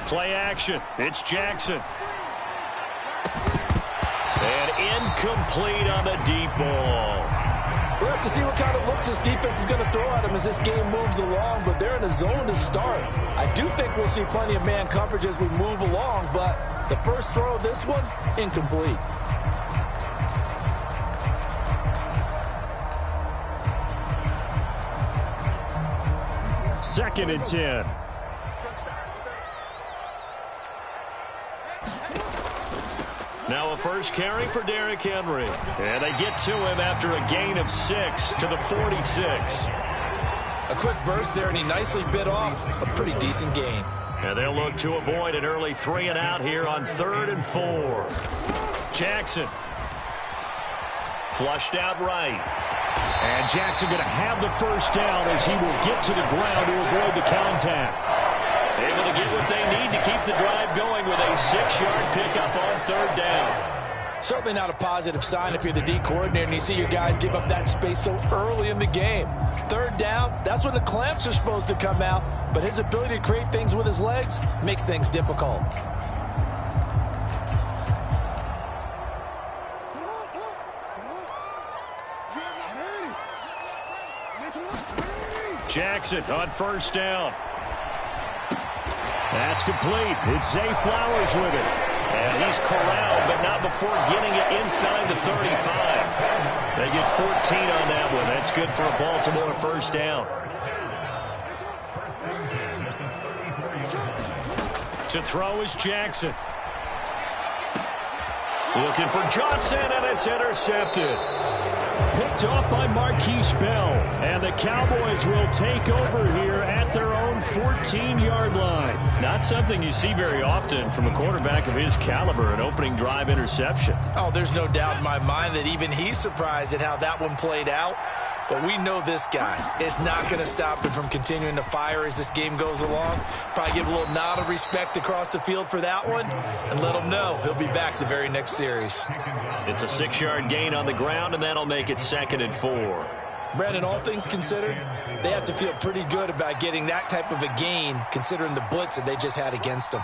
Play action. It's Jackson. And incomplete on the deep ball. We'll have to see what kind of looks this defense is going to throw at him as this game moves along, but they're in a zone to start. I do think we'll see plenty of man coverage as we move along, but the first throw of this one, incomplete. Second and 10. Now a first carry for Derrick Henry. And they get to him after a gain of 6 to the 46. A quick burst there, and he nicely bit off a pretty decent gain. And they'll look to avoid an early 3 and out here on 3rd and 4. Jackson. Flushed out right. And Jackson going to have the first down as he will get to the ground to avoid the contact. Able to get what they need to keep the drive going with a 6-yard pickup on 3rd down. Certainly not a positive sign if you're the D coordinator and you see your guys give up that space so early in the game. 3rd down, that's when the clamps are supposed to come out, but his ability to create things with his legs makes things difficult. Jackson on first down. That's complete. It's Zay Flowers with it. And he's corralled, but not before getting it inside the 35. They get 14 on that one. That's good for a Baltimore first down. To throw is Jackson. Looking for Johnson, and it's intercepted. Picked off by Marquise Bell. And the Cowboys will take over here at their own 14-yard line. Not something you see very often from a quarterback of his caliber, an opening drive interception. Oh, there's no doubt in my mind that even he's surprised at how that one played out. But we know this guy is not going to stop him from continuing to fire as this game goes along. Probably give a little nod of respect across the field for that one and let him know he'll be back the very next series. It's a 6-yard gain on the ground, and that'll make it 2nd and 4. Brandon, all things considered, they have to feel pretty good about getting that type of a gain considering the blitz that they just had against them.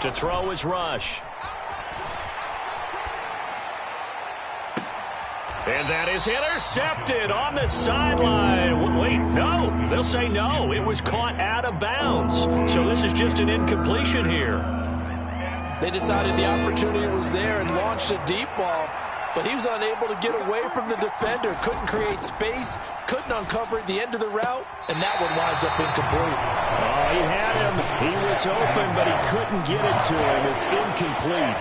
To throw is Rush. And that is intercepted on the sideline. Wait, no. They'll say no. It was caught out of bounds. So this is just an incompletion here. They decided the opportunity was there and launched a deep ball, but he was unable to get away from the defender. Couldn't create space, couldn't uncover at the end of the route, and that one winds up incomplete. Oh, he had him. He was open, but he couldn't get it to him. It's incomplete.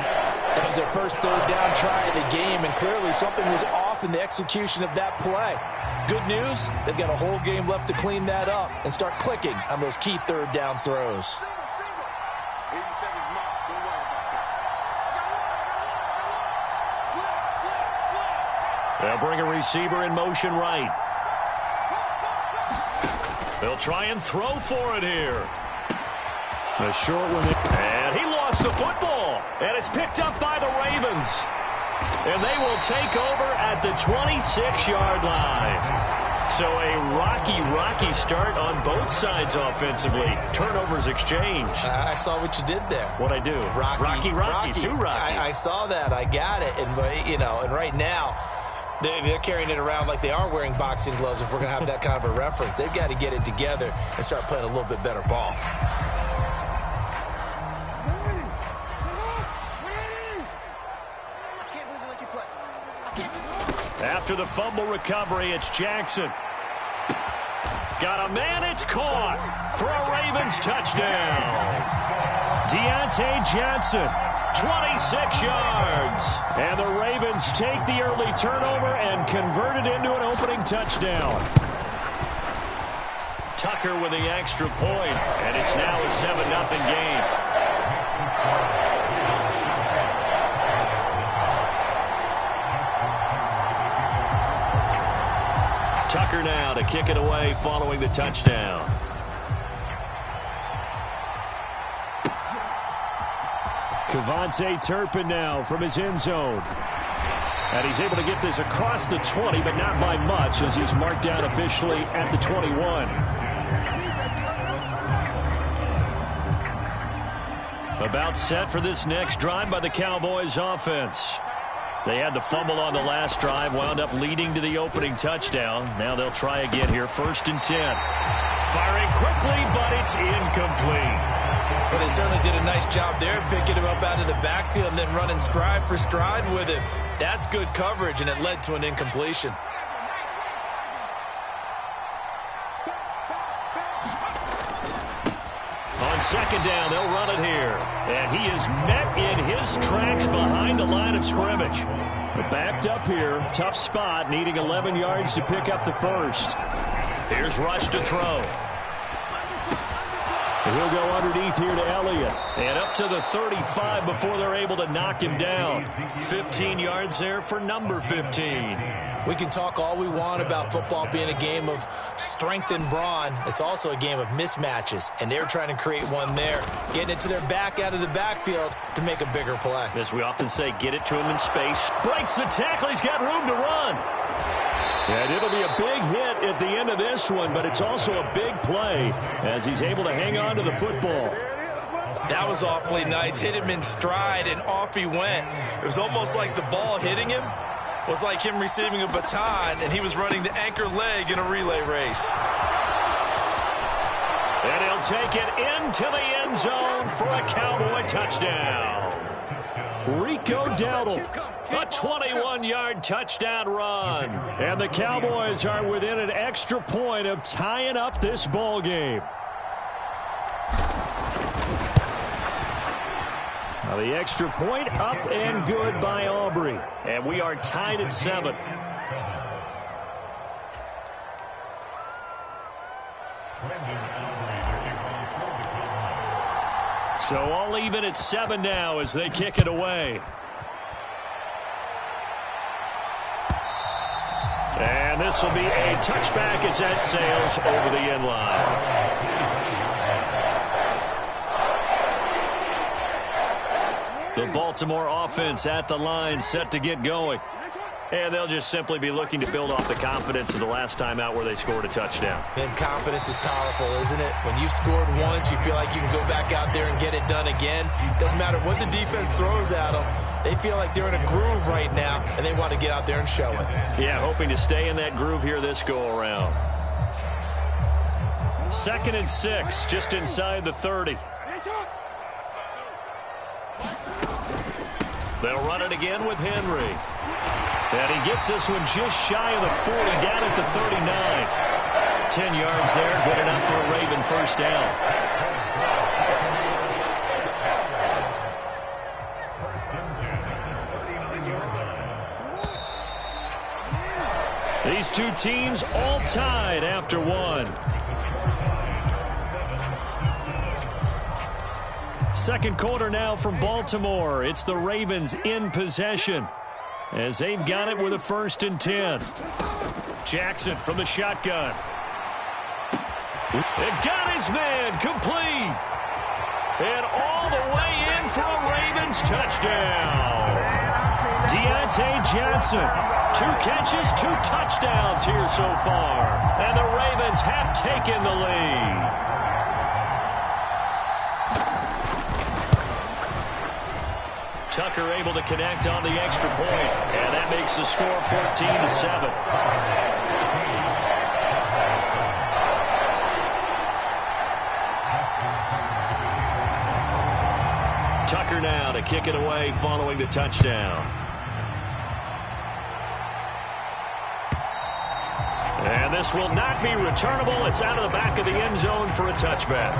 That was their first 3rd down try of the game, and clearly something was off in the execution of that play. Good news, they've got a whole game left to clean that up and start clicking on those key 3rd down throws. They'll bring a receiver in motion right. They'll try and throw for it here. The short one. And he lost the football. And it's picked up by the Ravens. And they will take over at the 26-yard line. So a rocky start on both sides offensively. Turnovers exchanged. I saw what you did there. What'd I do? Rocky. Two Rockies. I saw that. I got it. And, you know, and right now, they're carrying it around like they are wearing boxing gloves if we're going to have that kind of a reference. They've got to get it together and start playing a little bit better ball. After the fumble recovery, it's Jackson. Got a man, it's caught for a Ravens touchdown. Deontay Johnson, 26 yards. And the Ravens take the early turnover and convert it into an opening touchdown. Tucker with the extra point, and it's now a 7-0 game. Tucker now to kick it away following the touchdown. KaVontae Turpin now from his end zone. And he's able to get this across the 20, but not by much, as he's marked down officially at the 21. About set for this next drive by the Cowboys offense. They had the fumble on the last drive, wound up leading to the opening touchdown. Now they'll try again here, 1st and 10. Firing quickly, but it's incomplete. Well, they certainly did a nice job there, picking him up out of the backfield and then running stride for stride with him. That's good coverage, and it led to an incompletion. On 2nd down, they'll run it here. And he is met in his tracks behind the line of scrimmage. But backed up here, tough spot, needing 11 yards to pick up the first. Here's Rush to throw. He'll go underneath here to Elliott. And up to the 35 before they're able to knock him down. 15 yards there for number 15. We can talk all we want about football being a game of strength and brawn. It's also a game of mismatches, and they're trying to create one there, getting it to their back out of the backfield to make a bigger play. As we often say, get it to him in space. Breaks the tackle. He's got room to run. And it'll be a big hit at the end of this one, but it's also a big play as he's able to hang on to the football. That was awfully nice. Hit him in stride, and off he went. It was almost like the ball hitting him was like him receiving a baton, and he was running the anchor leg in a relay race. And he'll take it into the end zone for a Cowboy touchdown. Rico Dowdle, a 21-yard touchdown run. And the Cowboys are within an extra point of tying up this ball game. Now the extra point up and good by Aubrey. And we are tied at 7. So all even at 7 now as they kick it away. And this will be a touchback as that sails over the end line. The Baltimore offense at the line, set to get going. And they'll just simply be looking to build off the confidence of the last time out where they scored a touchdown. And confidence is powerful, isn't it? When you've scored once, you feel like you can go back out there and get it done again. Doesn't matter what the defense throws at them. They feel like they're in a groove right now, and they want to get out there and show it. Yeah, hoping to stay in that groove here this go-around. 2nd and 6, just inside the 30. They'll run it again with Henry. And he gets this one just shy of the 40, down at the 39. 10 yards there, good enough for a Raven first down. These two teams all tied after one. Second quarter now from Baltimore. It's the Ravens in possession as they've got it with a 1st and 10. Jackson from the shotgun. And got his man complete. And all the way in for a Ravens touchdown. Deontay Johnson, 2 catches, 2 touchdowns here so far. And the Ravens have taken the lead. Tucker able to connect on the extra point, and that makes the score 14-7. Tucker now to kick it away following the touchdown. And this will not be returnable. It's out of the back of the end zone for a touchback.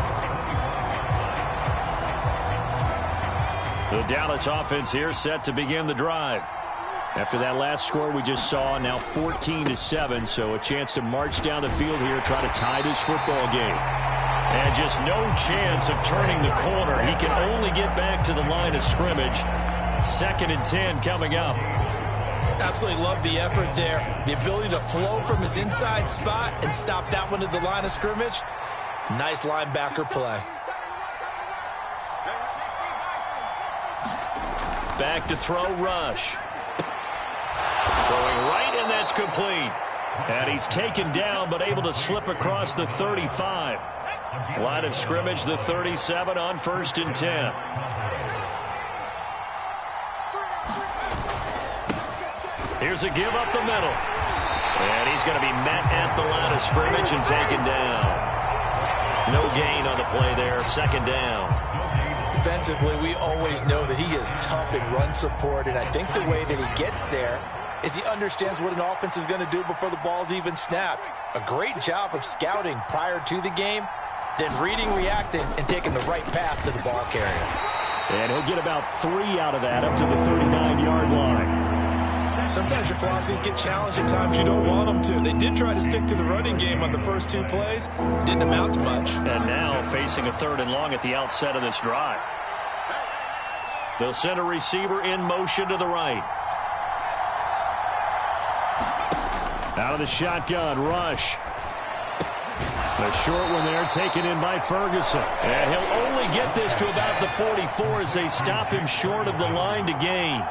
The Dallas offense here set to begin the drive. After that last score we just saw, now 14-7, so a chance to march down the field here, try to tie this football game. And just no chance of turning the corner. He can only get back to the line of scrimmage. 2nd and 10 coming up. Absolutely love the effort there. The ability to flow from his inside spot and stop that one at the line of scrimmage. Nice linebacker play. Back to throw, Rush. Throwing right, and that's complete. And he's taken down, but able to slip across the 35. Line of scrimmage, the 37 on 1st and 10. Here's a give up the middle. And he's going to be met at the line of scrimmage and taken down. No gain on the play there, 2nd down. Defensively, we always know that he is tough in run support, and I think the way that he gets there is he understands what an offense is going to do before the ball's even snapped. A great job of scouting prior to the game, then reading, reacting, and taking the right path to the ball carrier. And he'll get about 3 out of that up to the 39-yard line. Sometimes your philosophies get challenged at times you don't want them to. They did try to stick to the running game on the first 2 plays. Didn't amount to much. And now facing a 3rd and long at the outset of this drive. They'll send a receiver in motion to the right. Out of the shotgun, Rush. The short one there taken in by Ferguson. And he'll only get this to about the 44 as they stop him short of the line to gain.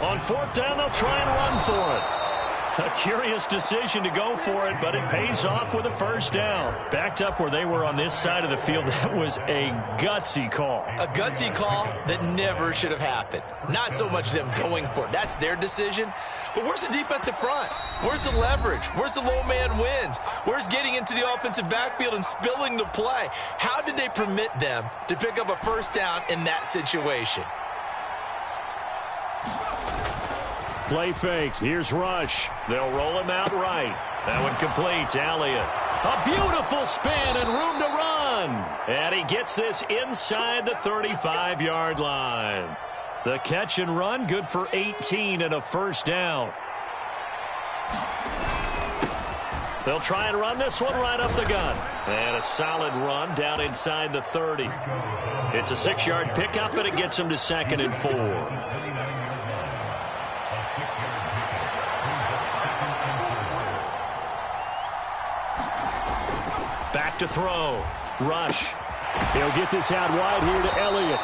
On 4th down, they'll try and run for it. A curious decision to go for it, but it pays off with a 1st down. Backed up where they were on this side of the field, that was a gutsy call. A gutsy call that never should have happened. Not so much them going for it. That's their decision. But where's the defensive front? Where's the leverage? Where's the low man wins? Where's getting into the offensive backfield and spilling the play? How did they permit them to pick up a 1st down in that situation? Play fake. Here's Rush. They'll roll him out right. That one complete to Elliott. A beautiful spin and room to run. And he gets this inside the 35-yard line. The catch and run, good for 18 and a 1st down. They'll try and run this one right up the gun. And a solid run down inside the 30. It's a 6-yard pickup, and it gets him to 2nd and 4. Back to throw. Rush. He'll get this out wide here to Elliott.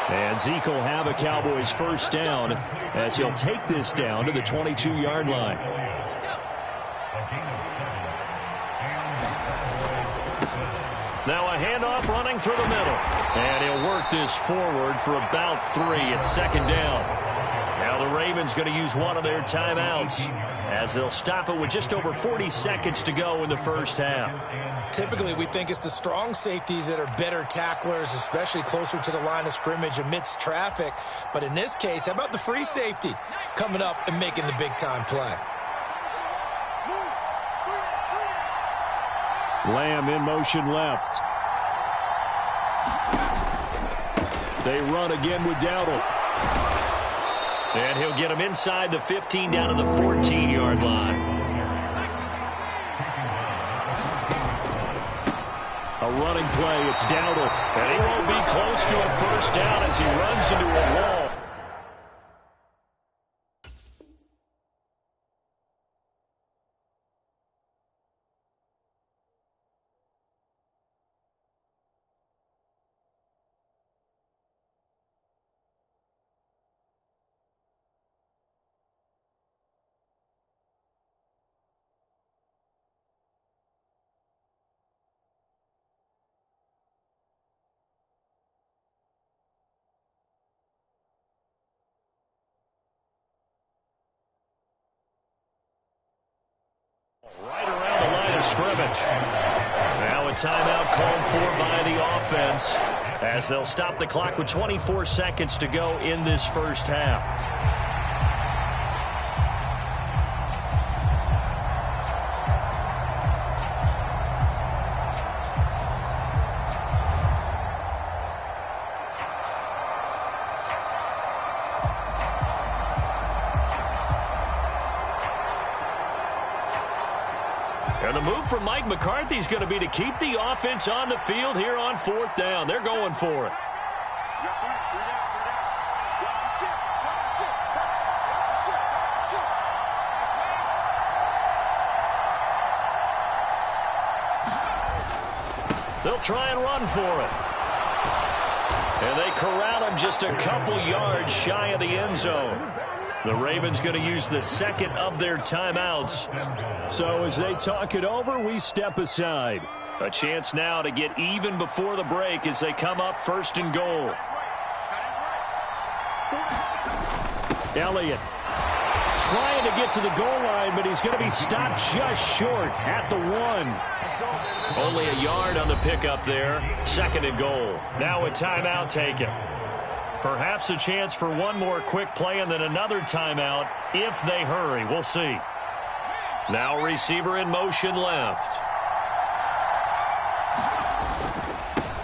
And Zeke will have a Cowboys 1st down as he'll take this down to the 22-yard line. Now a handoff running through the middle. And he'll work this forward for about 3 at 2nd down. Now the Ravens going to use one of their timeouts as they'll stop it with just over 40 seconds to go in the 1st half. Typically, we think it's the strong safeties that are better tacklers, especially closer to the line of scrimmage amidst traffic. But in this case, how about the free safety coming up and making the big-time play? Lamb in motion left. They run again with Dowdle. And he'll get him inside the 15 down to the 14-yard line. A running play, it's Dowdle. And he won't be close to a 1st down as he runs into a wall. Right around the line of scrimmage. Now a timeout called for by the offense as they'll stop the clock with 24 seconds to go in this 1st half. And the move from Mike McCarthy is going to be to keep the offense on the field here on 4th down. They're going for it. They'll try and run for it. And they corral him just a couple yards shy of the end zone. The Ravens going to use the second of their timeouts. So as they talk it over, we step aside. A chance now to get even before the break as they come up first and goal. Elliott trying to get to the goal line, but he's going to be stopped just short at the 1. Only a yard on the pickup there. Second and goal. Now a timeout taken. Perhaps a chance for one more quick play and then another timeout if they hurry. We'll see. Now receiver in motion left.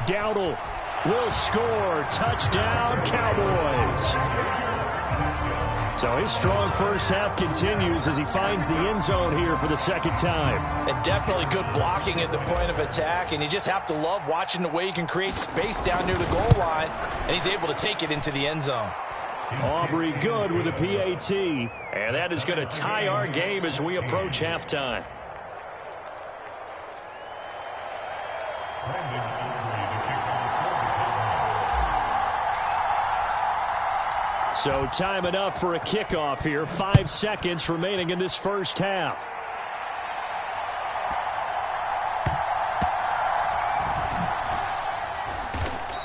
Dowdle will score. Touchdown, Cowboys. So his strong first half continues as he finds the end zone here for the second time. And definitely good blocking at the point of attack, and you just have to love watching the way he can create space down near the goal line, and he's able to take it into the end zone. Aubrey good with a PAT, and that is going to tie our game as we approach halftime. So time enough for a kickoff here. 5 seconds remaining in this first half.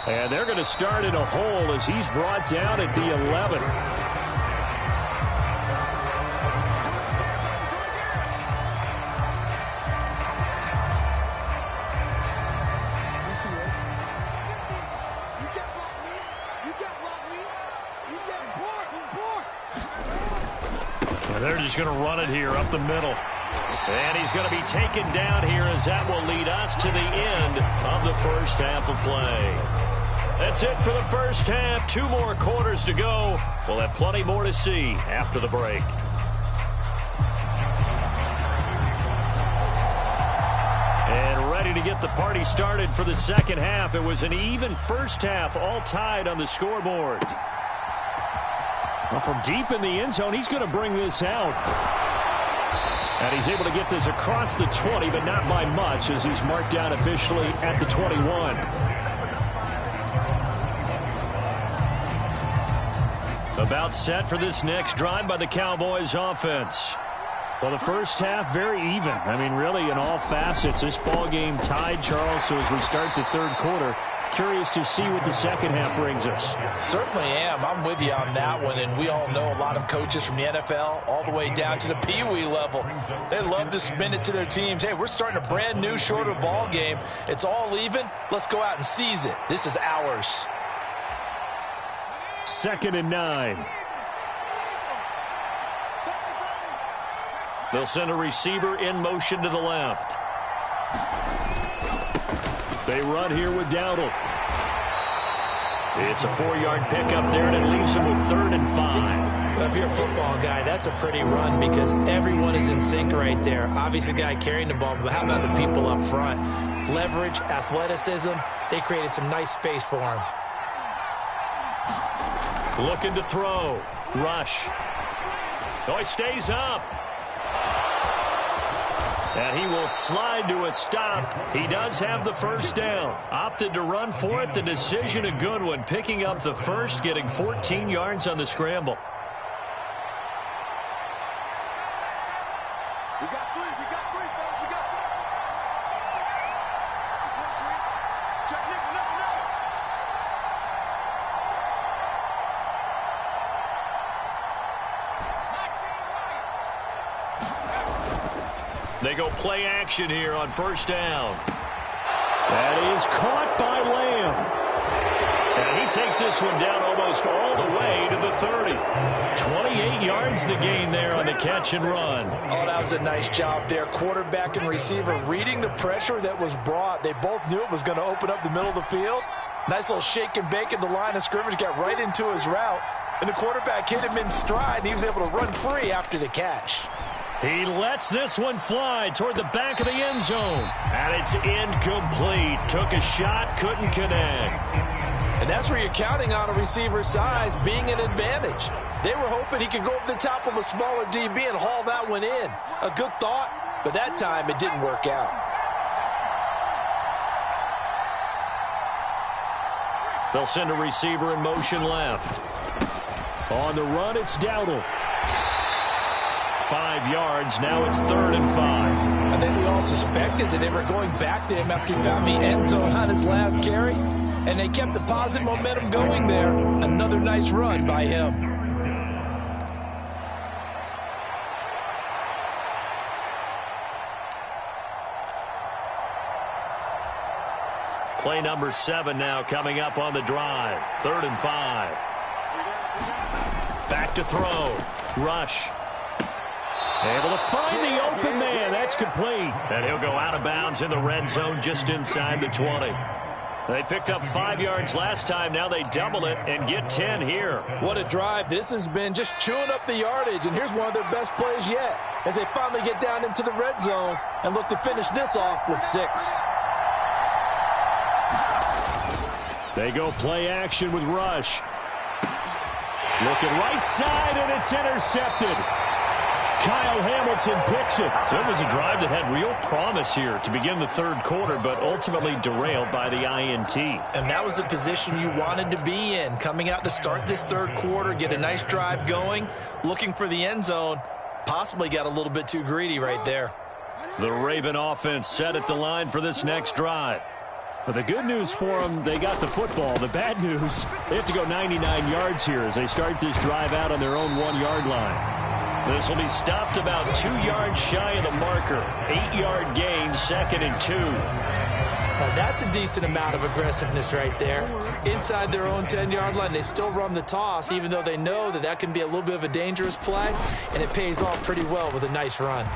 And they're going to start in a hole as he's brought down at the 11. They're just going to run it here up the middle. And he's going to be taken down here as that will lead us to the end of the first half of play. That's it for the first half. 2 more quarters to go. We'll have plenty more to see after the break. And ready to get the party started for the second half. It was an even first half, all tied on the scoreboard. Well, from deep in the end zone, he's going to bring this out. And he's able to get this across the 20, but not by much as he's marked down officially at the 21. About set for this next drive by the Cowboys offense. Well, the first half, very even. I mean, really, in all facets, this ball game tied, Charles. So as we start the third quarter, curious to see what the second half brings us. Certainly am. I'm with you on that one, and we all know a lot of coaches from the NFL all the way down to the Pee-wee level. They love to spin it to their teams. Hey, we're starting a brand new, shorter ball game. It's all even. Let's go out and seize it. This is ours. 2nd and 9. They'll send a receiver in motion to the left. They run here with Dowdle. It's a 4-yard pickup there, and it leaves him with 3rd and 5. Well, if you're a football guy, that's a pretty run because everyone is in sync right there. Obviously, the guy carrying the ball, but how about the people up front? Leverage, athleticism, they created some nice space for him. Looking to throw. Rush. Oh, he stays up. And he will slide to a stop. He does have the first down. Opted to run for it. The decision a good one. Picking up the first, getting 14 yards on the scramble. We got three, folks. We got three. Check nickel. They go play action here on first down. That is caught by Lamb. And he takes this one down almost all the way to the 30. 28 yards the gain there on the catch and run. Oh, that was a nice job there. Quarterback and receiver reading the pressure that was brought. They both knew it was going to open up the middle of the field. Nice little shake and bake at the line of scrimmage, got right into his route. And the quarterback hit him in stride, and he was able to run free after the catch. He lets this one fly toward the back of the end zone. And it's incomplete. Took a shot, couldn't connect. And that's where you're counting on a receiver's size being an advantage. They were hoping he could go over the top of a smaller DB and haul that one in. A good thought, but that time it didn't work out. They'll send a receiver in motion left. On the run, it's Dowdle. 5 yards. Now it's 3rd and 5. I think we all suspected that they were going back to him after he found the end zone on his last carry. And they kept the positive momentum going there. Another nice run by him. Play number 7 now coming up on the drive. 3rd and 5. Back to throw. Rush. Able to find the open man. That's complete. And he'll go out of bounds in the red zone just inside the 20. They picked up 5 yards last time. Now they double it and get 10 here. What a drive this has been, just chewing up the yardage. And here's one of their best plays yet as they finally get down into the red zone and look to finish this off with 6. They go play action with Rush. Looking right side, and it's intercepted. Kyle Hamilton picks it. So it was a drive that had real promise here to begin the 3rd quarter, but ultimately derailed by the INT. And that was the position you wanted to be in. Coming out to start this 3rd quarter, get a nice drive going, looking for the end zone. Possibly got a little bit too greedy right there. The Raven offense set at the line for this next drive. But the good news for them, they got the football. The bad news, they have to go 99 yards here as they start this drive out on their own 1-yard line. This will be stopped about 2 yards shy of the marker. 8-yard gain, 2nd and 2. Now that's a decent amount of aggressiveness right there. Inside their own 10-yard line, they still run the toss, even though they know that that can be a little bit of a dangerous play, and it pays off pretty well with a nice run.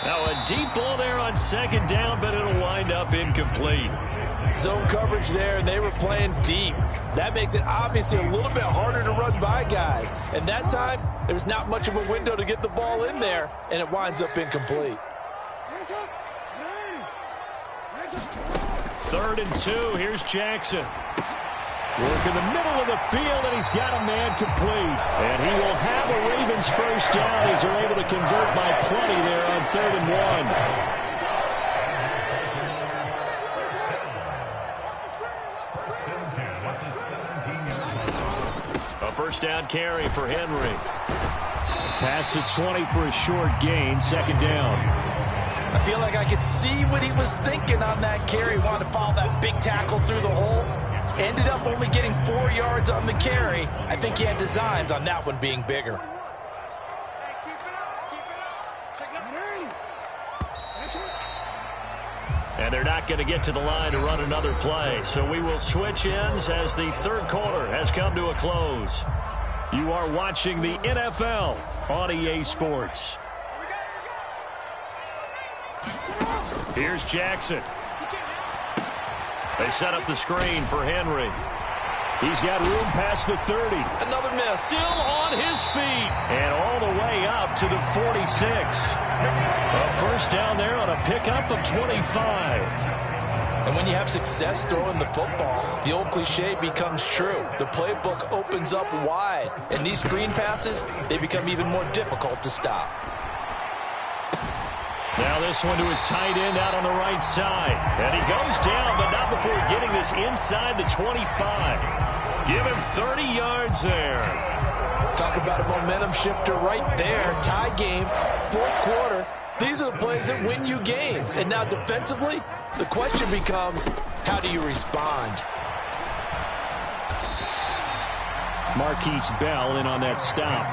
Now a deep ball there on 2nd down, but it'll wind up incomplete. Zone coverage there, and they were playing deep. That makes it obviously a little bit harder to run by guys. And that time, there's not much of a window to get the ball in there, and it winds up incomplete. 3rd and 2. Here's Jackson. Work in the middle of the field, and he's got a man complete. And he will have a Ravens first down as they're able to convert by plenty there on 3rd and 1. A first down carry for Henry. Pass at 20 for a short gain, 2nd down. I feel like I could see what he was thinking on that carry. Wanted to follow that big tackle through the hole. Ended up only getting 4 yards on the carry. I think he had designs on that one being bigger. And they're not going to get to the line to run another play. So we will switch ends as the 3rd quarter has come to a close. You are watching the NFL on EA Sports. Here's Jackson. They set up the screen for Henry. He's got room past the 30. Another miss. Still on his feet. And all the way up to the 46. A first down there on a pickup of 25. And when you have success throwing the football, the old cliche becomes true. The playbook opens up wide. And these screen passes, they become even more difficult to stop. Now this one to his tight end out on the right side. And he goes down, but not before getting this inside the 25. Give him 30 yards there. Talk about a momentum shifter right there. Tie game, 4th quarter. These are the plays that win you games. And now defensively, the question becomes, how do you respond? Marquise Bell in on that stop.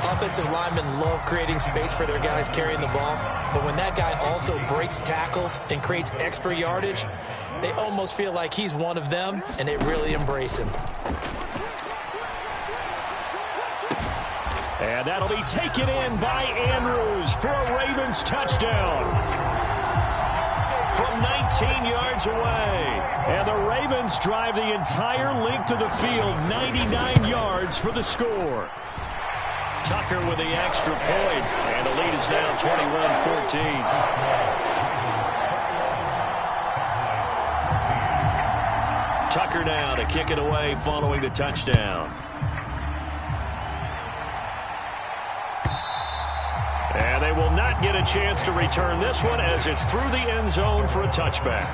Offensive linemen love creating space for their guys carrying the ball. But when that guy also breaks tackles and creates extra yardage, they almost feel like he's one of them, and they really embrace him. And that'll be taken in by Andrews for a Ravens touchdown. From 19 yards away. And the Ravens drive the entire length of the field, 99 yards for the score. Tucker with the extra point, and the lead is now 21-14. Tucker now to kick it away following the touchdown. And they will not get a chance to return this one as it's through the end zone for a touchback.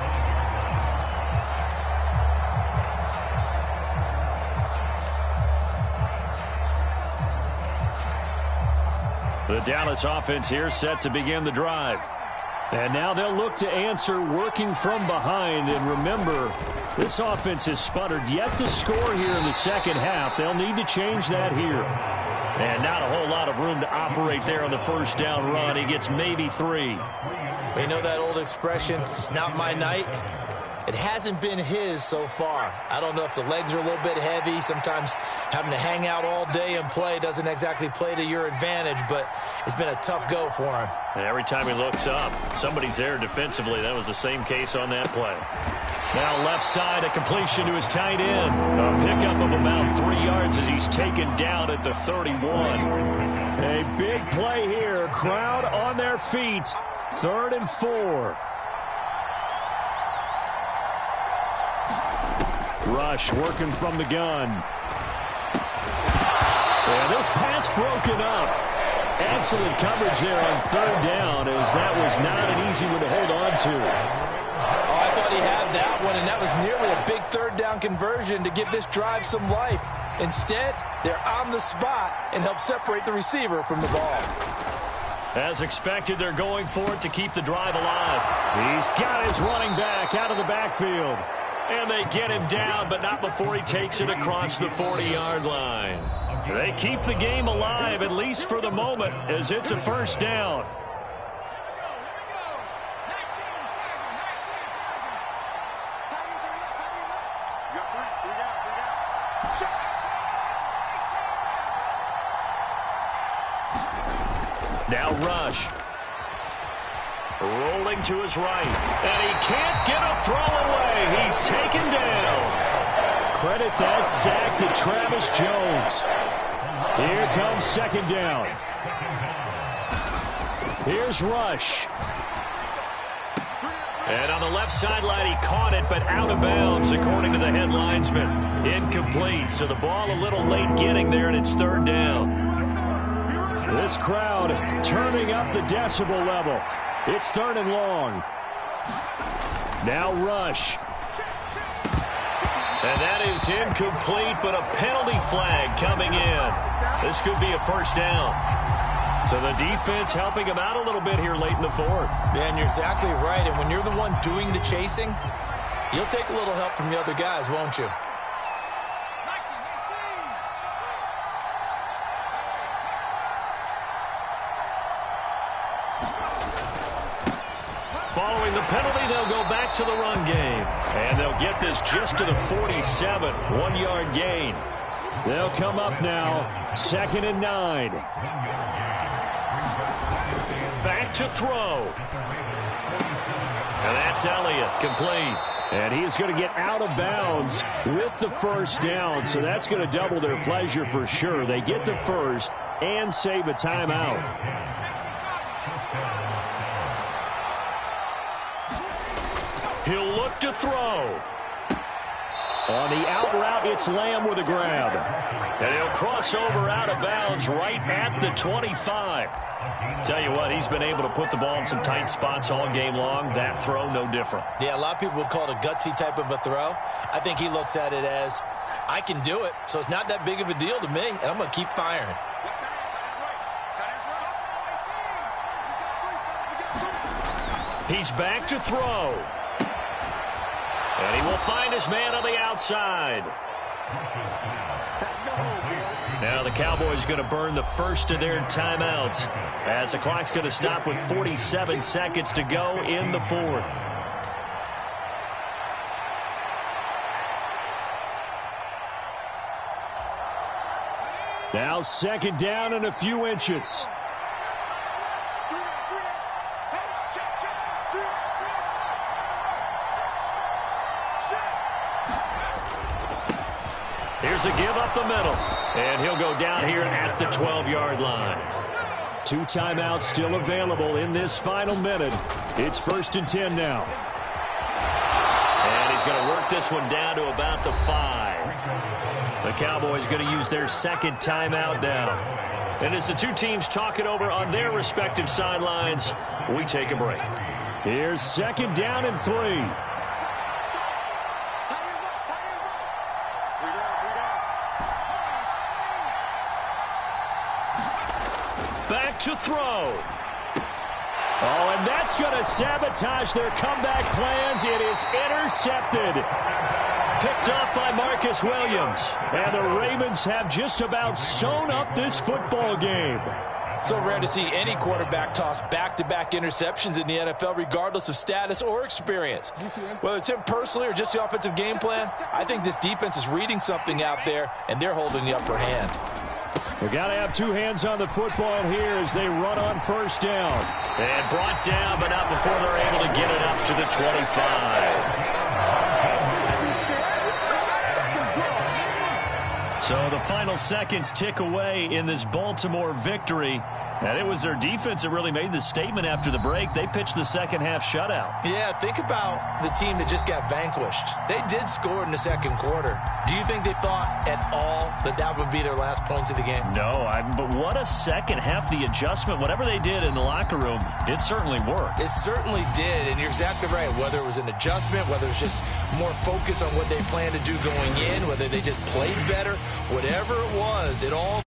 The Dallas offense here set to begin the drive. And now they'll look to answer working from behind. And remember, this offense has sputtered yet to score here in the second half. They'll need to change that here. And not a whole lot of room to operate there on the first down run. He gets maybe 3. We know that old expression, it's not my night. It hasn't been his so far. I don't know if the legs are a little bit heavy. Sometimes having to hang out all day and play doesn't exactly play to your advantage, but it's been a tough go for him. And every time he looks up, somebody's there defensively. That was the same case on that play. Now left side, a completion to his tight end. A pickup of about 3 yards as he's taken down at the 31. A big play here. Crowd on their feet. 3rd and 4. Rush working from the gun. And this pass broken up. Excellent coverage there on 3rd down, as that was not an easy one to hold on to. Oh, I thought he had that one, and that was nearly a big 3rd down conversion to give this drive some life. Instead, they're on the spot and help separate the receiver from the ball. As expected, they're going for it to keep the drive alive. He's got his running back out of the backfield. And they get him down, but not before he takes it across the 40-yard line. They keep the game alive, at least for the moment, as it's a first down. Now Rush. Rolling to his right. And he can't get a throw away. He's taken down. Credit that sack to Travis Jones. Here comes 2nd down. Here's Rush. And on the left sideline, he caught it, but out of bounds, according to the head linesman. Incomplete, so the ball a little late getting there, and it's 3rd down. This crowd turning up the decibel level. It's 3rd and long. Now Rush. And that is incomplete, but a penalty flag coming in. This could be a first down. So the defense helping him out a little bit here late in the 4th. Man, you're exactly right. And when you're the one doing the chasing, you'll take a little help from the other guys, won't you? Following the penalty, they'll go back to the run game. And they'll get this just to the 47, 1-yard gain. They'll come up now, 2nd and 9. Back to throw. And that's Elliott, complete. And he is going to get out of bounds with the first down, so that's going to double their pleasure for sure. They get the first and save a timeout. He'll look to throw. On the out route, it's Lamb with a grab. And he'll cross over out of bounds right at the 25. Tell you what, he's been able to put the ball in some tight spots all game long. That throw, no different. Yeah, a lot of people would call it a gutsy type of a throw. I think he looks at it as, I can do it, so it's not that big of a deal to me, and I'm going to keep firing. He's back to throw. And he will find his man on the outside. Now the Cowboys going to burn the first of their timeouts as the clock's going to stop with 47 seconds to go in the 4th. Now 2nd down and a few inches. Here's a give up the middle. And he'll go down here at the 12-yard line. 2 timeouts still available in this final minute. It's 1st and 10 now. And he's going to work this one down to about the 5. The Cowboys going to use their 2nd timeout now. And as the two teams talk it over on their respective sidelines, we take a break. Here's 2nd down and 3. to throw. Oh, and that's going to sabotage their comeback plans. It is intercepted. Picked off by Marcus Williams. And the Ravens have just about sewn up this football game. So rare to see any quarterback toss back-to-back interceptions in the NFL, regardless of status or experience. Whether it's him personally or just the offensive game plan, I think this defense is reading something out there, and they're holding the upper hand. They've got to have two hands on the football here as they run on first down. And brought down, but not before they're able to get it up to the 25. So the final seconds tick away in this Baltimore victory. And it was their defense that really made the statement after the break. They pitched the second half shutout. Yeah, think about the team that just got vanquished. They did score in the second quarter. Do you think they thought at all that that would be their last points of the game? No, but what a second half, the adjustment, whatever they did in the locker room, it certainly worked. It certainly did, and you're exactly right. Whether it was an adjustment, whether it was just more focus on what they planned to do going in, whether they just played better, whatever it was, it all